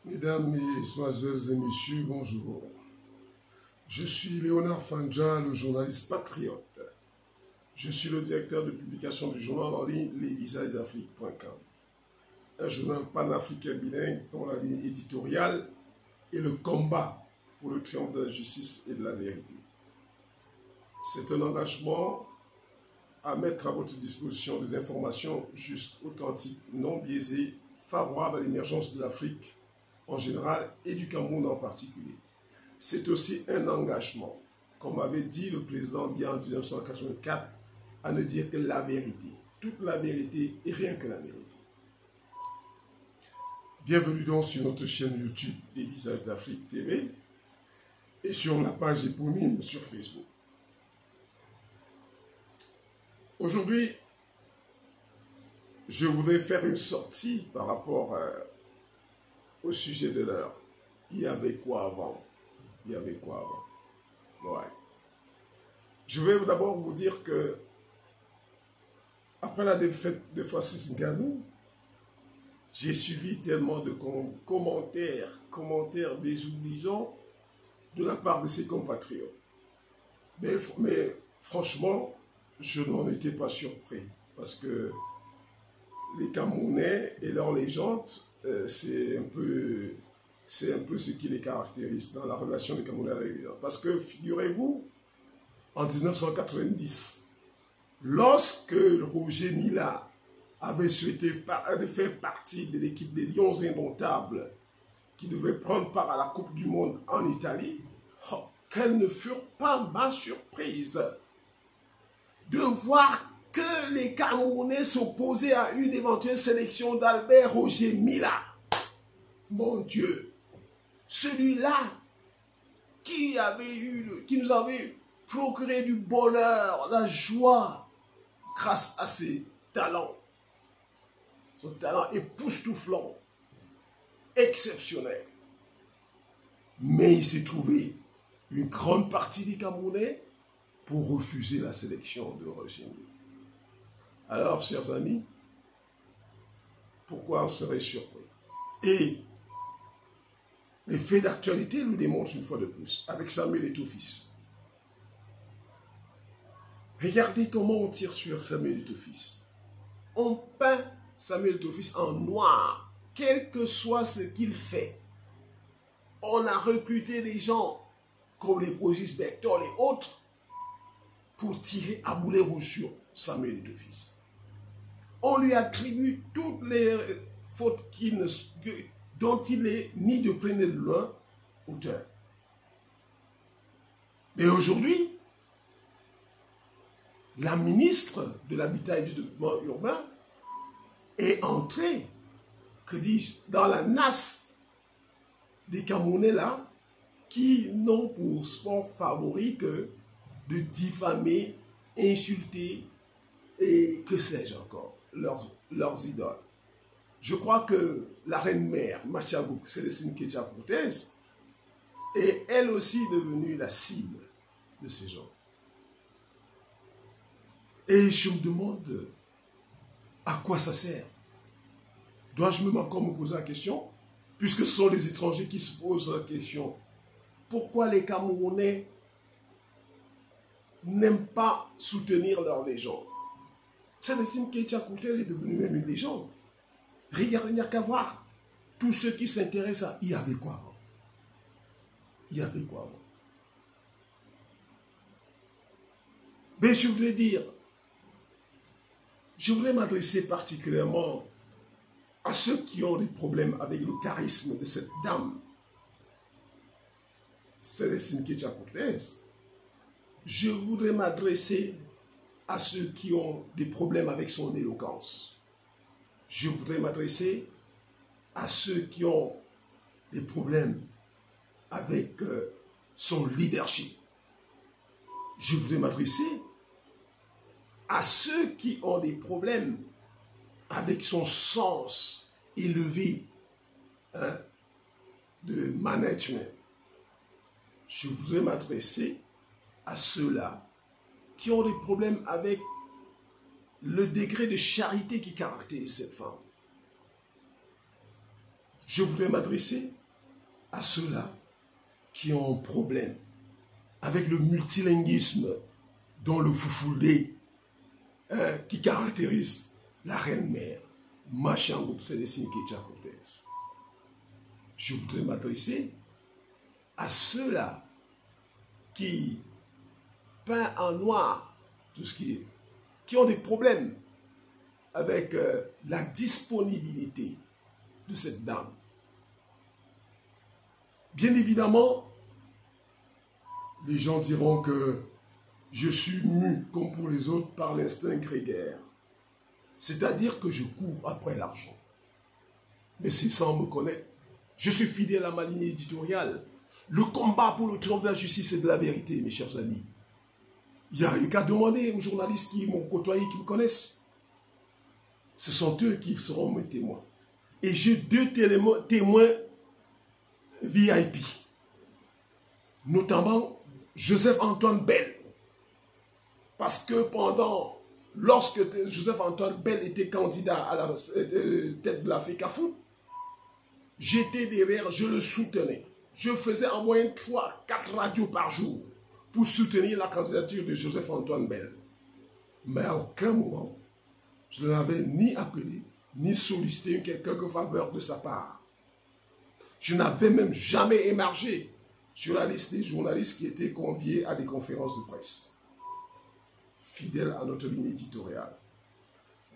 Mesdames, Mesdemoiselles et Messieurs, bonjour. Je suis Léonard Fanja, le journaliste patriote. Je suis le directeur de publication du journal en ligne lesvisagesdafrique.com. Un journal panafricain bilingue dont la ligne éditoriale est le combat pour le triomphe de la justice et de la vérité. C'est un engagement à mettre à votre disposition des informations justes, authentiques, non biaisées, favorables à l'émergence de l'Afrique en général et du Cameroun en particulier. C'est aussi un engagement, comme avait dit le président Biya en 1984, à ne dire que la vérité, toute la vérité et rien que la vérité. Bienvenue donc sur notre chaîne YouTube Les Visages d'Afrique TV et sur la page éponyme sur Facebook. Aujourd'hui, je voudrais faire une sortie par rapport au sujet de l'heure. Il y avait quoi avant? Ouais. Je vais d'abord vous dire que après la défaite de Francis Ngannou, j'ai suivi tellement de commentaires désobligeants de la part de ses compatriotes. Mais franchement, je n'en étais pas surpris parce que les Camerounais et leur légende, c'est un peu ce qui les caractérise dans la relation des Camerounais avec les gens. Parce que, figurez-vous, en 1990, lorsque Roger Milla avait souhaité faire partie de l'équipe des Lions Indomptables qui devait prendre part à la Coupe du Monde en Italie, quelle ne fut pas ma surprise de voir que les Camerounais s'opposaient à une éventuelle sélection d'Albert Roger Milla. Mon Dieu, celui-là qui nous avait procuré du bonheur, la joie, grâce à ses talents. Son talent époustouflant, exceptionnel. Mais il s'est trouvé une grande partie des Camerounais pour refuser la sélection de Roger Milla. Alors, chers amis, pourquoi on serait surpris? Et les faits d'actualité nous démontrent une fois de plus, avec Samuel Eto'o-Fils. Regardez comment on tire sur Samuel Eto'o-Fils. On peint Samuel Eto'o-Fils en noir, quel que soit ce qu'il fait. On a recruté des gens comme les Progis Bector et autres pour tirer à boulet rouge sur Samuel Eto'o-Fils. On lui attribue toutes les fautes dont il est ni de près ni de loin auteur. Mais aujourd'hui, la ministre de l'Habitat et du Développement urbain est entrée, que dis-je, dans la nasse des Camerounais là, qui n'ont pour sport favori que de diffamer, insulter et que sais-je encore, leurs idoles. Je crois que la reine-mère, Machagouk Célestine Ketia-Cortez, est elle aussi devenue la cible de ces gens. Et je me demande à quoi ça sert. Dois-je même encore me poser la question, puisque ce sont les étrangers qui se posent la question, pourquoi les Camerounais n'aiment pas soutenir leur légende? Célestine Ketia-Cortez est devenue même une légende. Regardez, il n'y a qu'à voir. Tous ceux qui s'intéressent à... Il y avait quoi avant? Il y avait quoi avant? Mais je voudrais dire, je voudrais m'adresser particulièrement à ceux qui ont des problèmes avec le charisme de cette dame, Célestine Ketia-Cortez. Je voudrais m'adresser à ceux qui ont des problèmes avec son éloquence. Je voudrais m'adresser à ceux qui ont des problèmes avec son leadership. Je voudrais m'adresser à ceux qui ont des problèmes avec son sens élevé de management. Je voudrais m'adresser à ceux-là qui ont des problèmes avec le degré de charité qui caractérise cette femme. je voudrais m'adresser à ceux-là qui ont un problème avec le multilinguisme dont le foufoulé qui caractérise la reine-mère, Machango Célestine Ketia Cortez. Je voudrais m'adresser à ceux-là qui peignent en noir tout ce qui ont des problèmes avec la disponibilité de cette dame. Bien évidemment, les gens diront que je suis mu, comme pour les autres, par l'instinct grégaire. C'est-à-dire que je cours après l'argent. Mais c'est sans me connaître. Je suis fidèle à ma ligne éditoriale. Le combat pour le triomphe de la justice et de la vérité, mes chers amis. Il n'y a qu'à demander aux journalistes qui m'ont côtoyé, qui me connaissent. Ce sont eux qui seront mes témoins. Et j'ai deux témoins VIP. Notamment Joseph-Antoine Bell. Parce que lorsque Joseph-Antoine Bell était candidat à la tête de la FECAFOOT, j'étais derrière, je le soutenais. Je faisais en moyenne 3-4 radios par jour pour soutenir la candidature de Joseph-Antoine Bell. Mais à aucun moment, je n'avais ni appelé, ni sollicité une quelconque faveur de sa part. Je n'avais même jamais émargé sur la liste des journalistes qui étaient conviés à des conférences de presse. Fidèle à notre ligne éditoriale.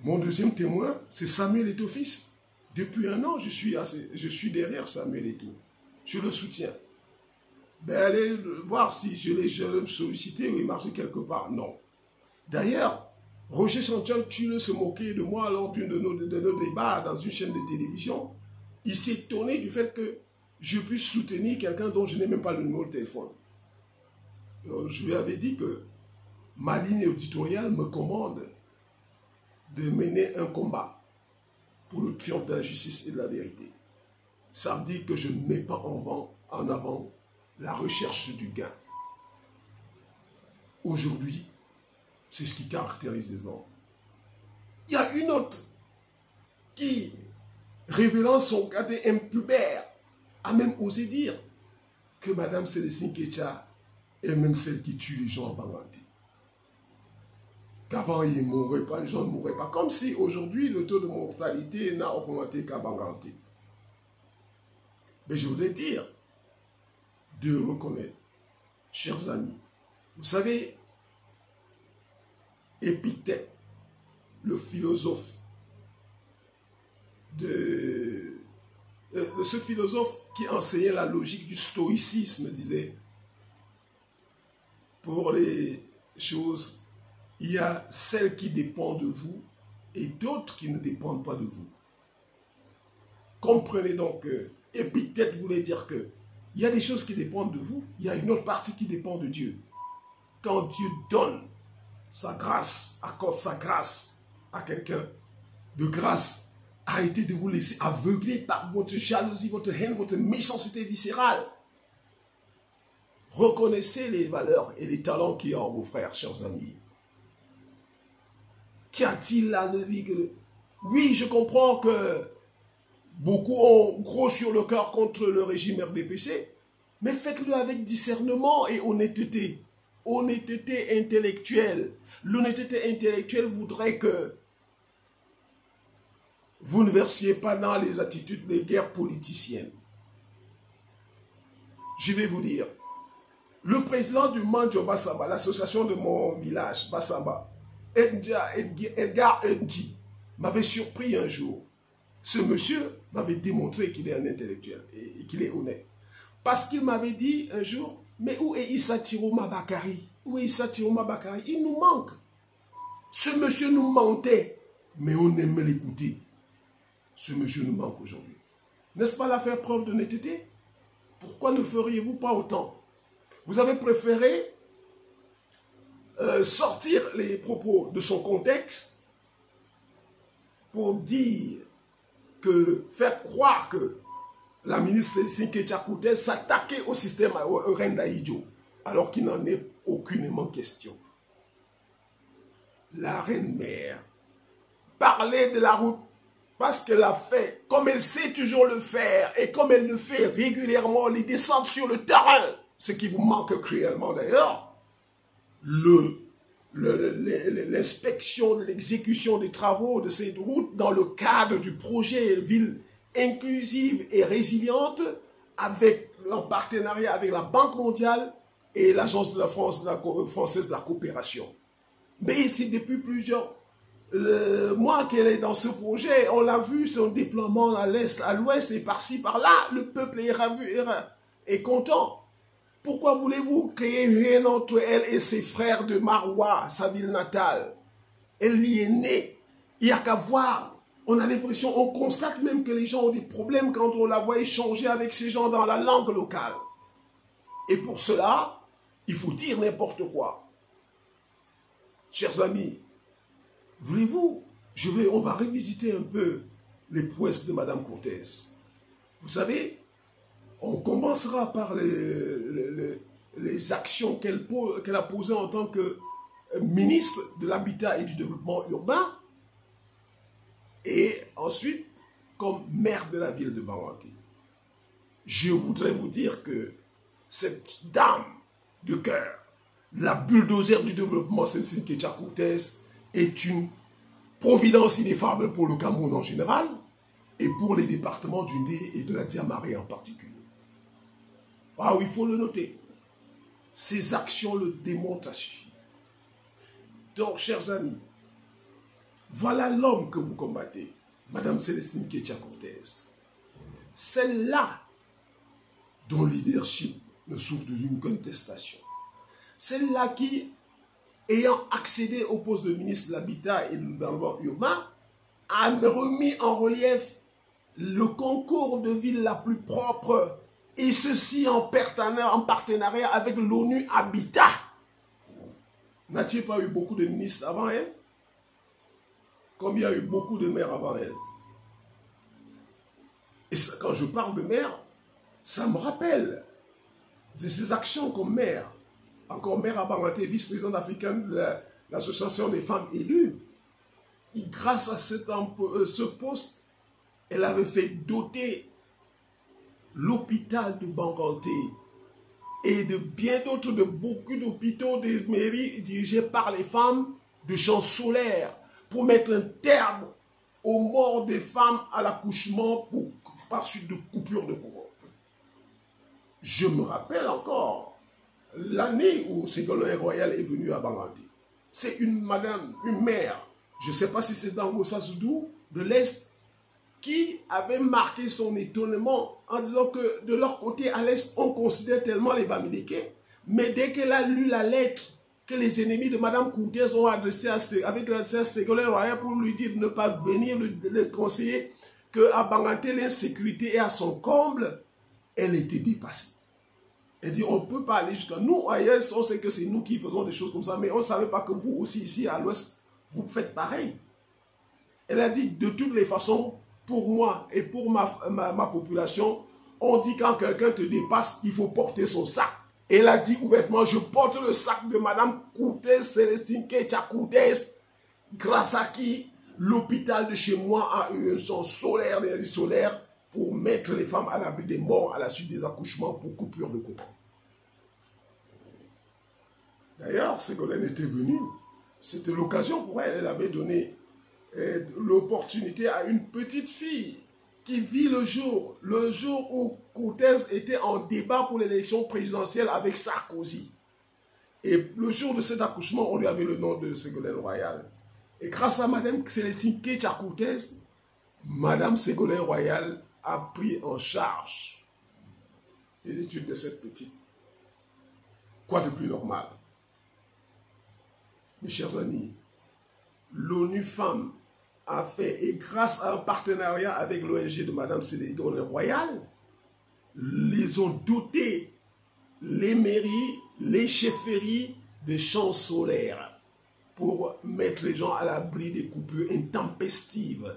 Mon deuxième témoin, c'est Samuel Eto'o-Fils. Depuis un an, je suis derrière Samuel Eto'o. Je le soutiens. Ben, allez voir si je l'ai sollicité ou émargé quelque part. Non. D'ailleurs, Roger Chantal-Tuleux se moquait de moi lors de nos débats dans une chaîne de télévision. Il s'est étonné du fait que je puisse soutenir quelqu'un dont je n'ai même pas le numéro de téléphone. Je lui avais dit que ma ligne éditoriale me commande de mener un combat pour le triomphe de la justice et de la vérité. Ça veut dire que je ne mets pas en avant la recherche du gain. Aujourd'hui, c'est ce qui caractérise les hommes. Il y a une autre qui, révélant son cadet impubère, a même osé dire que Mme Célestine Ketia est même celle qui tue les gens en Banganté. Qu'avant, ils ne mourraient pas, les gens ne mourraient pas. Comme si aujourd'hui, le taux de mortalité n'a augmenté qu'à Banganté. Mais je voudrais dire de reconnaître, chers amis, vous savez, Épictète, le philosophe ce philosophe qui enseignait la logique du stoïcisme disait, pour les choses, il y a celles qui dépendent de vous et d'autres qui ne dépendent pas de vous. Comprenez donc que Épictète voulait dire que il y a des choses qui dépendent de vous, il y a une autre partie qui dépend de Dieu. Quand Dieu donne sa grâce, accorde sa grâce à quelqu'un, de grâce, arrêtez de vous laisser aveugler par votre jalousie, votre haine, votre méchanceté viscérale. Reconnaissez les valeurs et les talents qu'il y a en vos frères, chers amis. Qu'y a-t-il là de vie que... Oui, je comprends que beaucoup ont gros sur le cœur contre le régime RDPC, mais faites-le avec discernement et honnêteté. Honnêteté intellectuelle. L'honnêteté intellectuelle voudrait que vous ne versiez pas dans les attitudes des guerres politiciennes. Je vais vous dire, le président du Mandjo Bassamba, l'association de mon village, Bassamba, Edgar Ndji, m'avait surpris un jour. Ce monsieur m'avait démontré qu'il est un intellectuel et qu'il est honnête. Parce qu'il m'avait dit un jour, mais où est Issa Tirouma Bakari? Où est Issa Tirouma Bakari? Il nous manque. Ce monsieur nous mentait, mais on aimait l'écouter. Ce monsieur nous manque aujourd'hui. N'est-ce pas là faire preuve d'honnêteté? Pourquoi ne feriez-vous pas autant? Vous avez préféré sortir les propos de son contexte pour dire que, faire croire que la ministre Célestine Ketia Cortez s'attaquait au système Rendaïdio, alors qu'il n'en est aucunement question. La reine-mère parlait de la route parce qu'elle a fait, comme elle sait toujours le faire, et comme elle le fait régulièrement, les descentes sur le terrain, ce qui vous manque cruellement d'ailleurs, l'inspection, l'exécution des travaux de cette route dans le cadre du projet Ville inclusive et résiliente, en partenariat avec la Banque mondiale et l'Agence de la France, française de la coopération. Mais c'est depuis plusieurs mois qu'elle est dans ce projet. On l'a vu, son déploiement à l'est, à l'ouest et par-ci, par-là. Le peuple est content. Pourquoi voulez-vous créer une haine entre elle et ses frères de Maroua, sa ville natale? Elle y est née. Il n'y a qu'à voir. On a l'impression, on constate même que les gens ont des problèmes quand on la voit échanger avec ces gens dans la langue locale. Et pour cela, il faut dire n'importe quoi. Chers amis, voulez-vous, on va revisiter un peu les prouesses de Madame Cortez. Vous savez, on commencera par les actions qu'elle a posées en tant que ministre de l'Habitat et du Développement urbain, et ensuite comme maire de la ville de Banganté. Je voudrais vous dire que cette dame de cœur, la bulldozer du développement, Cécile Kétia Cortez, est une providence ineffable pour le Cameroun en général et pour les départements du Ndé et de la Diamaré en particulier. Ah oui, il faut le noter. Ces actions le démontrent à suffire. Donc, chers amis, voilà l'homme que vous combattez, Madame Célestine Kétia Cortez. Celle-là dont le leadership ne souffre d'aucune contestation. Celle-là qui, ayant accédé au poste de ministre de l'Habitat et du Développement urbain, a remis en relief le concours de ville la plus propre, et ceci en partenariat avec l'ONU Habitat. N'a-t-il pas eu beaucoup de ministres avant elle? Comme il y a eu beaucoup de maires avant elle. Et ça, quand je parle de maire, ça me rappelle de ses actions comme maire. Encore maire à Banganté, vice-présidente africaine de l'association des femmes élues. Et grâce à ce poste, elle avait fait doter l'hôpital de Banganté et de bien d'autres, de beaucoup d'hôpitaux, des mairies dirigées par les femmes, de champs solaires pour mettre un terme aux morts des femmes à l'accouchement par suite de coupure de courant. Je me rappelle encore l'année où Ségolène Royal est venue à Banganté. C'est une madame, une mère, je ne sais pas si c'est dans Gossas-Soudou, de l'Est, qui avait marqué son étonnement en disant que de leur côté, à l'Est, on considère tellement les Bamileke, mais dès qu'elle a lu la lettre que les ennemis de Mme Cortez ont adressée à Ségolène Royal pour lui dire de ne pas venir le conseiller, qu'à Banganté, l'insécurité est à son comble, elle était dépassée. Elle dit, on ne peut pas aller jusqu'à nous. Ailleurs, on sait que c'est nous qui faisons des choses comme ça, mais on ne savait pas que vous aussi, ici à l'Ouest, vous faites pareil. Elle a dit, de toutes les façons, pour moi et pour ma population, on dit quand quelqu'un te dépasse, il faut porter son sac. Et elle a dit ouvertement, je porte le sac de Mme Cortez, Célestine Kétia Cortez, grâce à qui l'hôpital de chez moi a eu un champ solaire, d'énergie solaire, pour mettre les femmes à l'abri des morts à la suite des accouchements pour coupure de courant. D'ailleurs, Ségolène était venue, c'était l'occasion pour elle, elle avait donné l'opportunité à une petite fille qui vit le jour où Cortez était en débat pour l'élection présidentielle avec Sarkozy. Et le jour de cet accouchement, on lui avait le nom de Ségolène Royal. Et grâce à Mme Célestine Kétia Cortez, Mme Ségolène Royal a pris en charge les études de cette petite. Quoi de plus normal? Mes chers amis, l'ONU Femmes a fait, et grâce à un partenariat avec l'ONG de Mme Ségolène Royal, ils ont doté les mairies, les chefferies de champs solaires pour mettre les gens à l'abri des coupures intempestives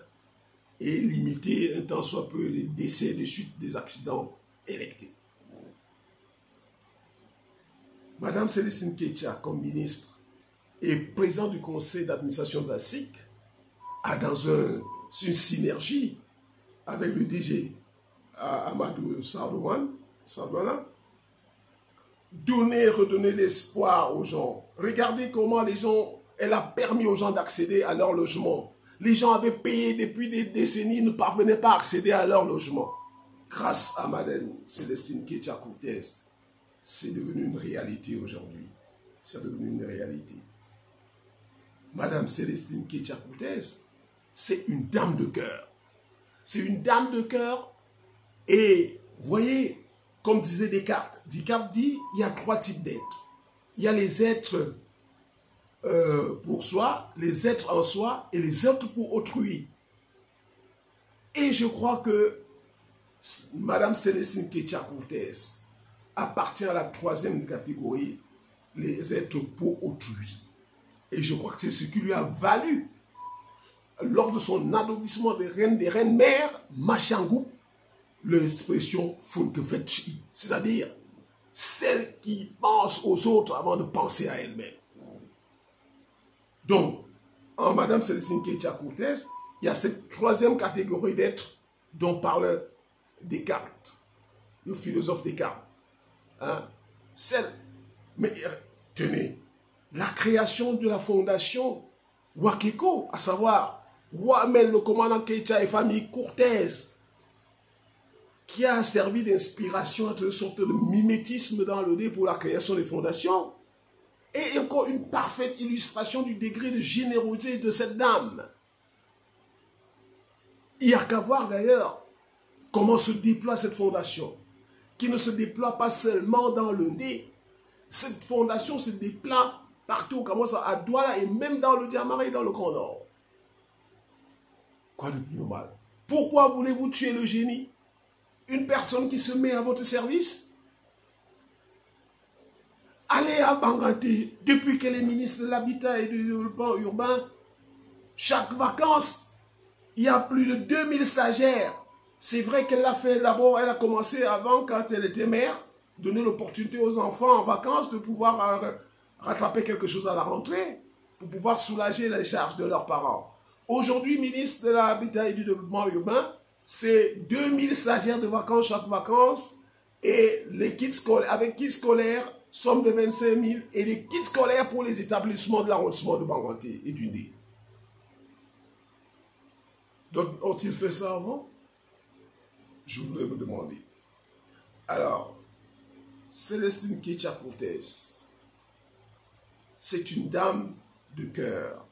et limiter un tant soit peu les décès de suite des accidents électriques. Madame Célestine Kétia, comme ministre et président du conseil d'administration de la SIC, a dans un c'est une synergie avec le DG Amadou Sardouana. Donner, redonner l'espoir aux gens. Regardez comment les gens, elle a permis aux gens d'accéder à leur logement. Les gens avaient payé depuis des décennies, ne parvenaient pas à accéder à leur logement. Grâce à Madame Célestine Kétia-Coutez, c'est devenu une réalité aujourd'hui. C'est devenu une réalité. Madame Célestine Kétia-Coutez, c'est une dame de cœur. C'est une dame de cœur. Et voyez, comme disait Descartes dit, il y a 3 types d'êtres. Il y a les êtres pour soi, les êtres en soi et les êtres pour autrui. Et je crois que Madame Célestine Kétia-Coutez appartient à la 3e catégorie, les êtres pour autrui. Et je crois que c'est ce qui lui a valu, lors de son adoucissement des reines mères, Machangou, l'expression Funkefetchi, c'est-à-dire celle qui pense aux autres avant de penser à elle-même. Donc, en Madame Célestine Kétia-Coutez, il y a cette 3e catégorie d'êtres dont parle Descartes, le philosophe Descartes. Hein? Mais tenez, la création de la fondation Wakeko, à savoir Wamel, le commandant Kétia et famille Courtez, qui a servi d'inspiration à une sorte de mimétisme dans le dé pour la création des fondations, et encore une parfaite illustration du degré de générosité de cette dame. Il n'y a qu'à voir d'ailleurs comment se déploie cette fondation, qui ne se déploie pas seulement dans le nez. Cette fondation se déploie partout, commence à Douala et même dans le Diamara et dans le Grand Nord. Quoi de plus normal? Pourquoi voulez-vous tuer le génie? Une personne qui se met à votre service? Allez à Banganté, depuis qu'elle est ministre de l'Habitat et du Développement Urbain, chaque vacances, il y a plus de 2000 stagiaires. C'est vrai qu'elle l'a fait d'abord, elle a commencé avant, quand elle était mère, donner l'opportunité aux enfants en vacances de pouvoir rattraper quelque chose à la rentrée, pour pouvoir soulager les charges de leurs parents. Aujourd'hui, ministre de l'Habitat et du Développement Urbain, c'est 2000 stagiaires de vacances chaque vacances, et les kits scolaires, avec kits scolaires, somme de 25 000, et les kits scolaires pour les établissements de l'arrondissement de Banganté et d'Undé. Donc, ont-ils fait ça avant? Je voudrais vous demander. Alors, Célestine Kétia-Coutez, c'est une dame de cœur.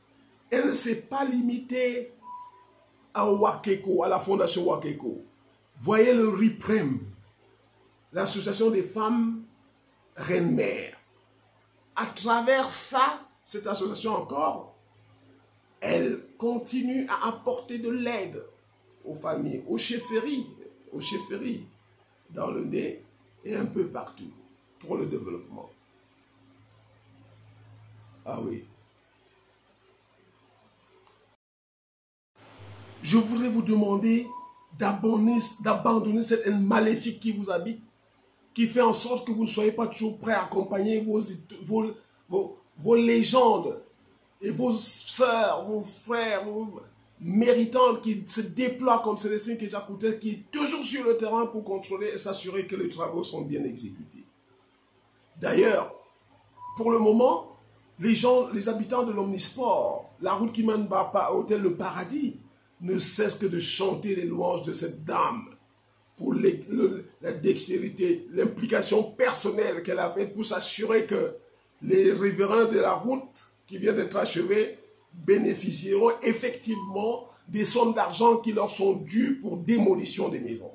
Elle ne s'est pas limitée à Wakeko, à la fondation Wakeko. Voyez le RIPREM, l'association des femmes reines-mères. À travers ça, cette association encore, elle continue à apporter de l'aide aux familles, aux chefferies dans le nez et un peu partout pour le développement. Ah oui. Je voudrais vous demander d'abandonner cette haine maléfique qui vous habite, qui fait en sorte que vous ne soyez pas toujours prêts à accompagner vos légendes et vos sœurs, vos frères, vos méritantes qui se déploient comme Célestine Kétia-Coutez, qui est toujours sur le terrain pour contrôler et s'assurer que les travaux sont bien exécutés. D'ailleurs, pour le moment, les habitants de l'Omnisport, la route qui mène à Hôtel Le Paradis, ne cessent que de chanter les louanges de cette dame pour la dextérité, l'implication personnelle qu'elle a faite pour s'assurer que les riverains de la route qui vient d'être achevée bénéficieront effectivement des sommes d'argent qui leur sont dues pour démolition des maisons.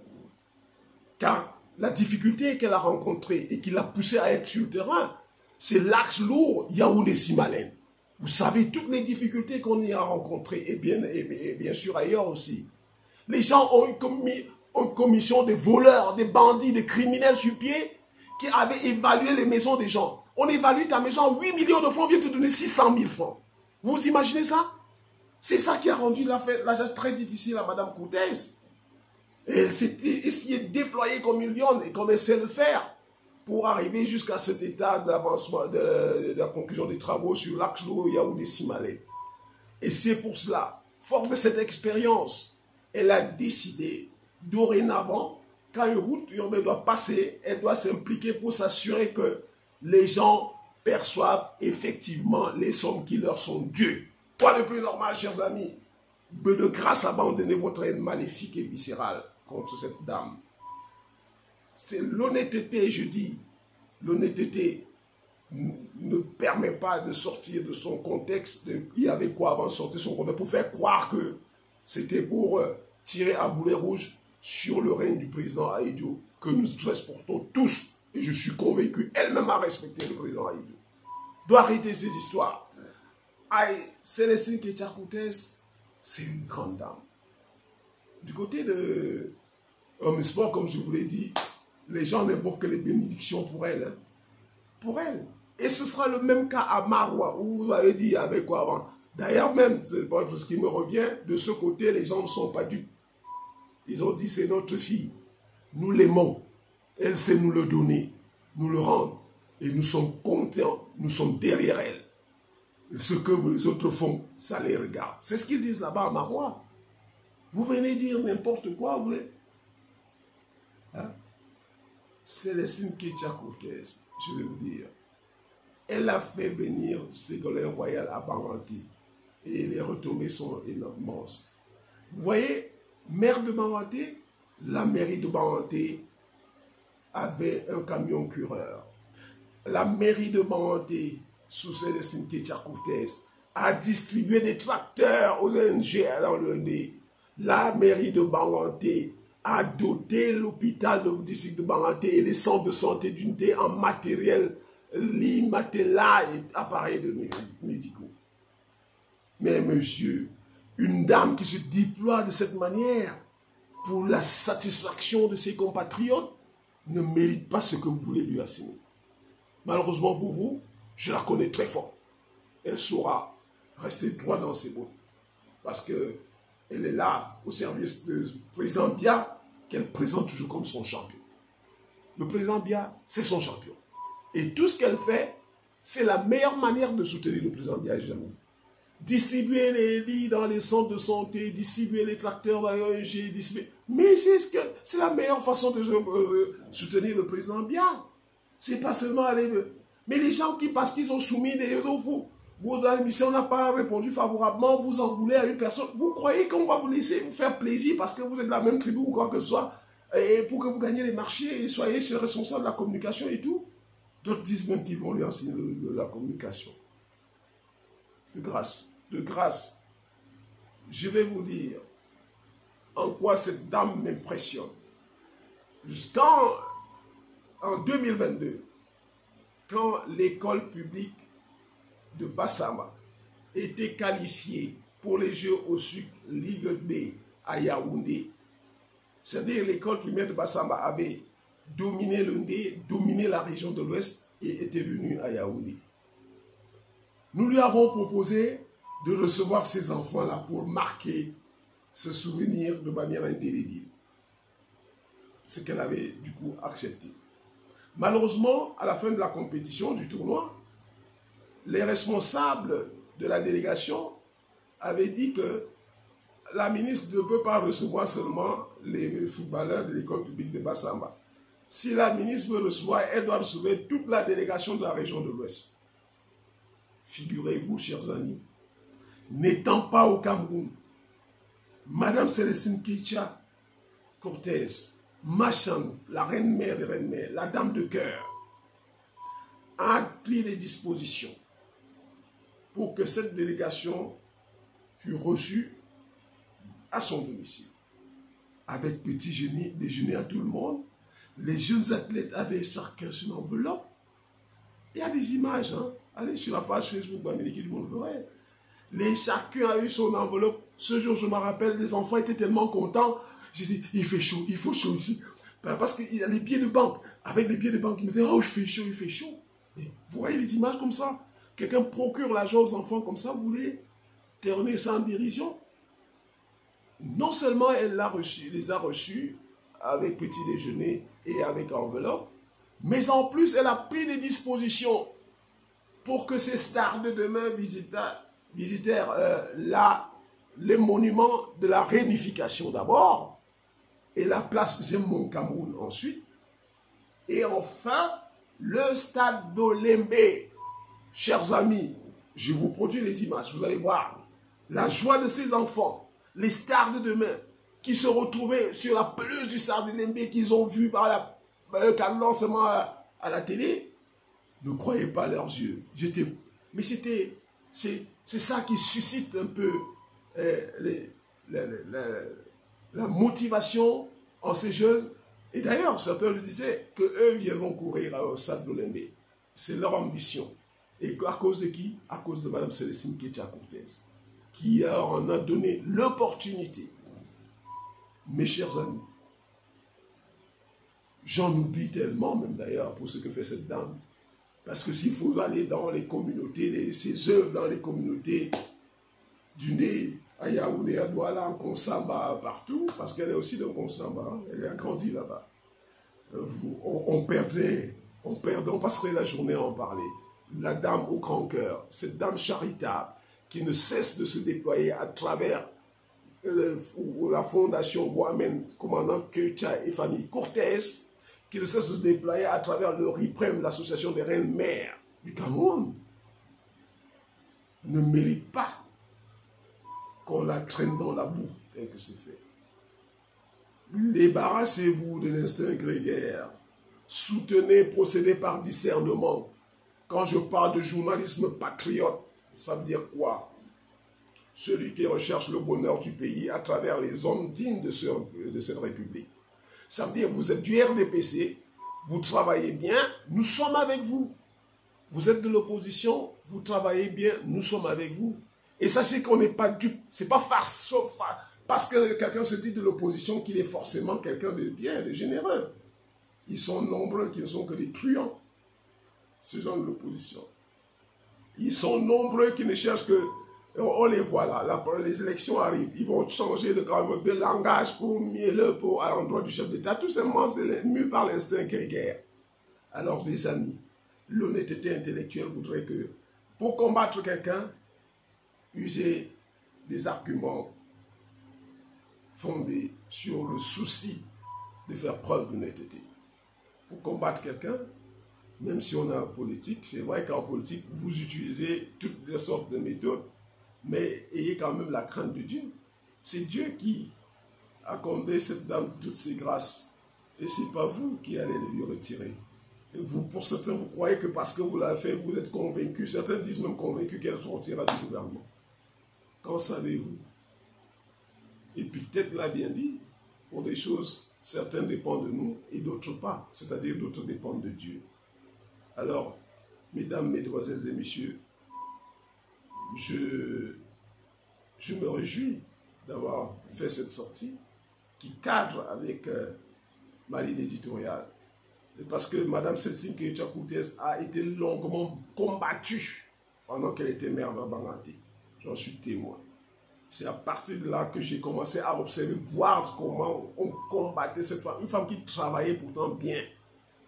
Car la difficulté qu'elle a rencontrée et qui l'a poussée à être sur le terrain, c'est l'axe lourd Yaoundé-Simalène. Vous savez toutes les difficultés qu'on y a rencontrées et bien sûr ailleurs aussi. Les gens ont une commission des voleurs, des bandits, des criminels sur pied qui avaient évalué les maisons des gens. On évalue ta maison à 8 millions de francs, on vient te donner 600 000 francs. Vous imaginez ça? C'est ça qui a rendu la chose très difficile à Madame Coutez. Et elle s'est essayée de déployer comme une lionne et comme elle sait le faire pour arriver jusqu'à cet état de l'avancement, de la conclusion des travaux sur l'axe Yaoundé-Simalène. Et c'est pour cela, fort de cette expérience, elle a décidé, dorénavant, quand une route urbaine doit passer, elle doit s'impliquer pour s'assurer que les gens perçoivent effectivement les sommes qui leur sont dues. Quoi de plus normal, chers amis, de grâce abandonnez votre haine maléfique et viscérale contre cette dame. C'est l'honnêteté, je dis. L'honnêteté ne permet pas de sortir de son contexte. Il y avait quoi avant de sortir de son contexte pour faire croire que c'était pour tirer à boulet rouge sur le règne du président Ahidjo, que nous transportons tous. Et je suis convaincu, elle-même a respecté le président Ahidjo. Doit arrêter ces histoires. Aïe, Célestine Kétia-Coutez, c'est une grande dame. Du côté de Omnisport, comme je vous l'ai dit, les gens n'invoquent que les bénédictions pour elle. Hein. Pour elle. Et ce sera le même cas à Maroua, où vous avez dit avec quoi avant. D'ailleurs même, ce qui me revient, de ce côté, les gens ne sont pas dupes. Ils ont dit, c'est notre fille. Nous l'aimons. Elle sait nous le donner, nous le rendre. Et nous sommes contents, nous sommes derrière elle. Et ce que les autres font, ça les regarde. C'est ce qu'ils disent là-bas à Maroua. Vous venez dire n'importe quoi, vous voulez. Hein? Célestine Kétia-Coutez, je vais vous dire. Elle a fait venir Ségolène Royal à Banganté. Et les retombées sont immenses. Vous voyez, maire de Banganté, la mairie de Banganté avait un camion cureur. La mairie de Banganté, sous Célestine Kétia-Coutez, a distribué des tracteurs aux ONG dans le nez. La mairie de Banganté a doté l'hôpital du district de Banganté et les centres de santé d'unité en matériel, lit, matelas et appareils médicaux. Mais monsieur, une dame qui se déploie de cette manière pour la satisfaction de ses compatriotes ne mérite pas ce que vous voulez lui assigner. Malheureusement pour vous, je la connais très fort. Elle saura rester droit dans ses bottes. Parce qu'elle est là au service du président Biya, qu'elle présente toujours comme son champion. Le président Biya, c'est son champion. Et tout ce qu'elle fait, c'est la meilleure manière de soutenir le président Biya jamais. Distribuer les lits dans les centres de santé, distribuer les tracteurs dans les ONG, distribuer... Mais c'est la meilleure façon de soutenir le président Biya. C'est pas seulement aller... Mais les gens qui, parce qu'ils ont soumis des votre émission n'a pas répondu favorablement, vous en voulez à une personne, vous croyez qu'on va vous laisser vous faire plaisir parce que vous êtes de la même tribu ou quoi que ce soit, et pour que vous gagnez les marchés et soyez responsable de la communication et tout. D'autres disent même qu'ils vont lui enseigner la communication. De grâce, je vais vous dire en quoi cette dame m'impressionne. En 2022, quand l'école publique de Bassamba était qualifiée pour les Jeux au sucre Ligue B à Yaoundé, c'est-à-dire l'école primaire de Bassamba avait dominé l'Undé, dominé la région de l'Ouest et était venue à Yaoundé. Nous lui avons proposé de recevoir ces enfants-là pour marquer ce souvenir de manière indélébile. Ce qu'elle avait du coup accepté. Malheureusement, à la fin de la compétition du tournoi, les responsables de la délégation avaient dit que la ministre ne peut pas recevoir seulement les footballeurs de l'école publique de Bassamba. Si la ministre veut recevoir, elle doit recevoir toute la délégation de la région de l'Ouest. Figurez-vous, chers amis, n'étant pas au Cameroun, Madame Célestine Kétia-Coutez, Machan, la reine-mère des reines-mères, la dame de cœur, a pris les dispositions pour que cette délégation fût reçue à son domicile. Avec petit déjeuner à tout le monde, les jeunes athlètes avaient chacun une enveloppe. Il y a des images, hein? Allez sur la page Facebook d'Amérique du monde verrait. Chacun a eu son enveloppe. Ce jour, je me rappelle, les enfants étaient tellement contents. J'ai dit, il fait chaud ici. Parce qu'il y a les billets de banque. Avec les billets de banque, ils me disaient, oh, il fait chaud. Mais vous voyez les images comme ça? Quelqu'un procure l'argent aux enfants comme ça, vous voulez terminer ça en dérision? Non seulement elle les a reçus avec petit déjeuner et avec enveloppe, mais en plus, elle a pris des dispositions pour que ces stars de demain visitèrent les monuments de la réunification d'abord, et la place Jemon Cameroun ensuite, et enfin le stade d'Olembe. Chers amis, je vous produis les images, vous allez voir la joie de ces enfants, les stars de demain, qui se retrouvaient sur la pelouse du stade d'Olembe qu'ils ont vu par la lancement à la télé. Ne croyez pas leurs yeux. Mais c'est ça qui suscite un peu la motivation en ces jeunes. Et d'ailleurs, certains le disaient, qu'eux viendront courir au stade d'Olembe. C'est leur ambition. Et à cause de qui? À cause de Mme Célestine Kétia-Cortez, qui en a donné l'opportunité. Mes chers amis, j'en oublie tellement, même d'ailleurs, pour ce que fait cette dame. Parce que s'il faut aller dans les communautés, ses œuvres dans les communautés, du nez à Yaoundé, à Douala, en Konsamba, partout, parce qu'elle est aussi dans Konsamba, elle a grandi là-bas. On passerait la journée à en parler. La dame au grand cœur, cette dame charitable, qui ne cesse de se déployer à travers la fondation Mohamed, commandant Kétia et famille Cortez, qui ne cesse de se déployer à travers le RIPREM, l'association des reines mères du Cameroun, ne mérite pas qu'on la traîne dans la boue, tel que c'est fait. Débarrassez-vous de l'instinct grégaire. Soutenez, procédez par discernement. Quand je parle de journalisme patriote, ça veut dire quoi? Celui qui recherche le bonheur du pays à travers les hommes dignes de cette République. Ça veut dire que vous êtes du RDPC, vous travaillez bien, nous sommes avec vous. Vous êtes de l'opposition, vous travaillez bien, nous sommes avec vous. Et sachez qu'on n'est pas dupe, c'est pas parce que quelqu'un se dit de l'opposition qu'il est forcément quelqu'un de bien, de généreux. Ils sont nombreux qui ne sont que des truands, ces gens de l'opposition. Ils sont nombreux qui ne cherchent que... On les voit là, les élections arrivent, ils vont changer de langage pour mielleux à l'endroit du chef d'État. Tout simplement, c'est mu par l'instinct grégaire. Alors, les amis, l'honnêteté intellectuelle voudrait que, pour combattre quelqu'un, user des arguments fondés sur le souci de faire preuve d'honnêteté. Pour combattre quelqu'un, même si on est en politique, c'est vrai qu'en politique, vous utilisez toutes les sortes de méthodes, mais ayez quand même la crainte de Dieu. C'est Dieu qui a comblé cette dame toutes ses grâces. Et ce n'est pas vous qui allez lui retirer. Et vous, pour certains, vous croyez que parce que vous l'avez fait, vous êtes convaincus. Certains disent même convaincus qu'elle sortira du gouvernement. Qu'en savez-vous? Et puis peut-être l'a bien dit, pour des choses, certains dépendent de nous et d'autres pas. C'est-à-dire d'autres dépendent de Dieu. Alors, mesdames, mesdemoiselles et messieurs, je me réjouis d'avoir fait cette sortie qui cadre avec ma ligne éditoriale. Parce que Mme Célestine Kétia-Cortez a été longuement combattue pendant qu'elle était maire de Banganté. J'en suis témoin. C'est à partir de là que j'ai commencé à observer, voir comment on combattait cette femme. Une femme qui travaillait pourtant bien.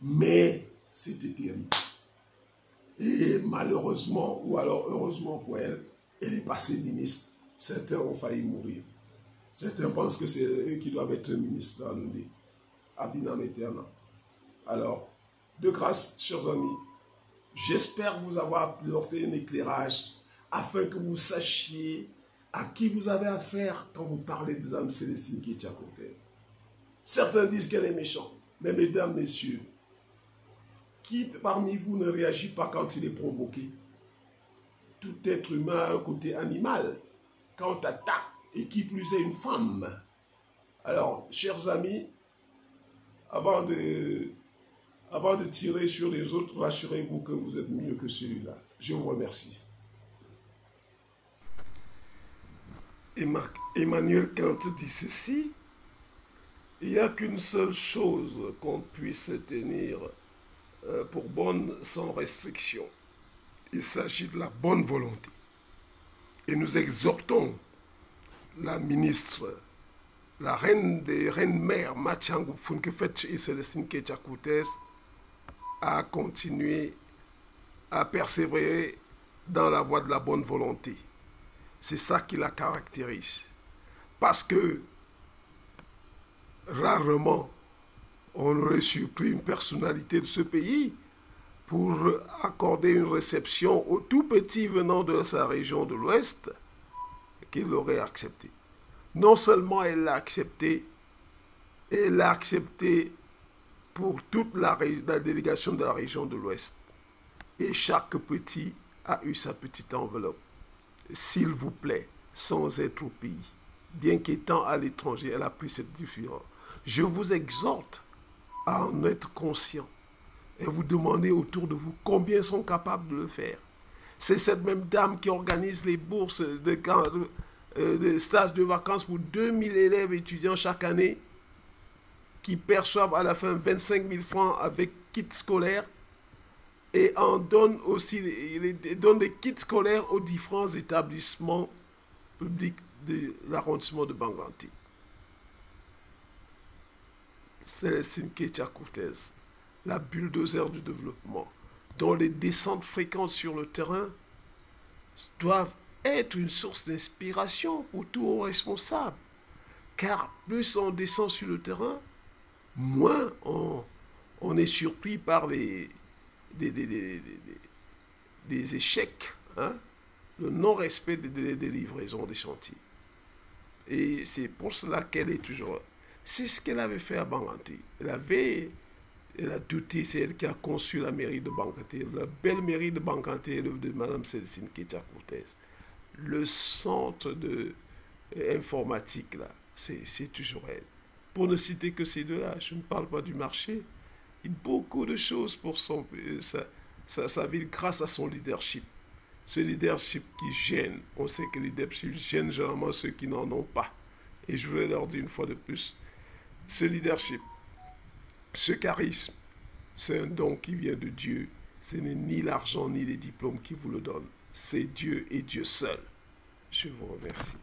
Mais c'était terrible. Et malheureusement, ou alors heureusement pour elle, elle est passée ministre. Certains ont failli mourir. Certains pensent que c'est eux qui doivent être ministres dans le nez. Abinam éternel. Alors, de grâce, chers amis, j'espère vous avoir apporté un éclairage afin que vous sachiez à qui vous avez affaire quand vous parlez de Mme Célestine Kétia-Cortez. Certains disent qu'elle est méchante. Mais mesdames, messieurs, qui parmi vous ne réagit pas quand il est provoqué? Tout être humain a un côté animal. Quand on t'attaque, et qui plus est une femme. Alors, chers amis, avant de tirer sur les autres, rassurez-vous que vous êtes mieux que celui-là. Je vous remercie. Emmanuel Kant dit ceci: il n'y a qu'une seule chose qu'on puisse tenir pour bonne sans restriction. Il s'agit de la bonne volonté. Et nous exhortons la ministre, la reine des reines mères, Mathiangou Funkefetch et Célestine Kétia-Cortez, à continuer à persévérer dans la voie de la bonne volonté. C'est ça qui la caractérise. Parce que rarement on aurait surpris une personnalité de ce pays pour accorder une réception au tout petit venant de sa région de l'Ouest qu'il l'aurait accepté. Non seulement elle l'a accepté pour toute la délégation de la région de l'Ouest. Et chaque petit a eu sa petite enveloppe. S'il vous plaît, sans être au pays. Bien qu'étant à l'étranger, elle a pris cette décision. Je vous exhorte à en être conscient et vous demandez autour de vous combien sont capables de le faire. C'est cette même dame qui organise les bourses de stages de vacances pour 2000 élèves étudiants chaque année qui perçoivent à la fin 25 000 francs avec kit scolaire et en donne aussi donne des kits scolaires aux différents établissements publics de l'arrondissement de Banganté. Célestine Kétia-Cortez, la bulldozer du développement, dont les descentes fréquentes sur le terrain doivent être une source d'inspiration pour tous responsables. Car plus on descend sur le terrain, moins on est surpris par des échecs, hein, le non-respect des livraisons des chantiers. Et c'est pour cela qu'elle est toujours... C'est ce qu'elle avait fait à Banganté. Elle a douté, c'est elle qui a conçu la mairie de Banganté, la belle mairie de Banganté de Mme Célestine Kétia-Cortez. Le centre informatique, là, c'est toujours elle. Pour ne citer que ces deux-là, je ne parle pas du marché. Il y a beaucoup de choses pour sa ville grâce à son leadership. Ce leadership qui gêne. On sait que le leadership gêne généralement ceux qui n'en ont pas. Et je voulais leur dire une fois de plus, ce leadership, ce charisme, c'est un don qui vient de Dieu. Ce n'est ni l'argent ni les diplômes qui vous le donnent. C'est Dieu et Dieu seul. Je vous remercie.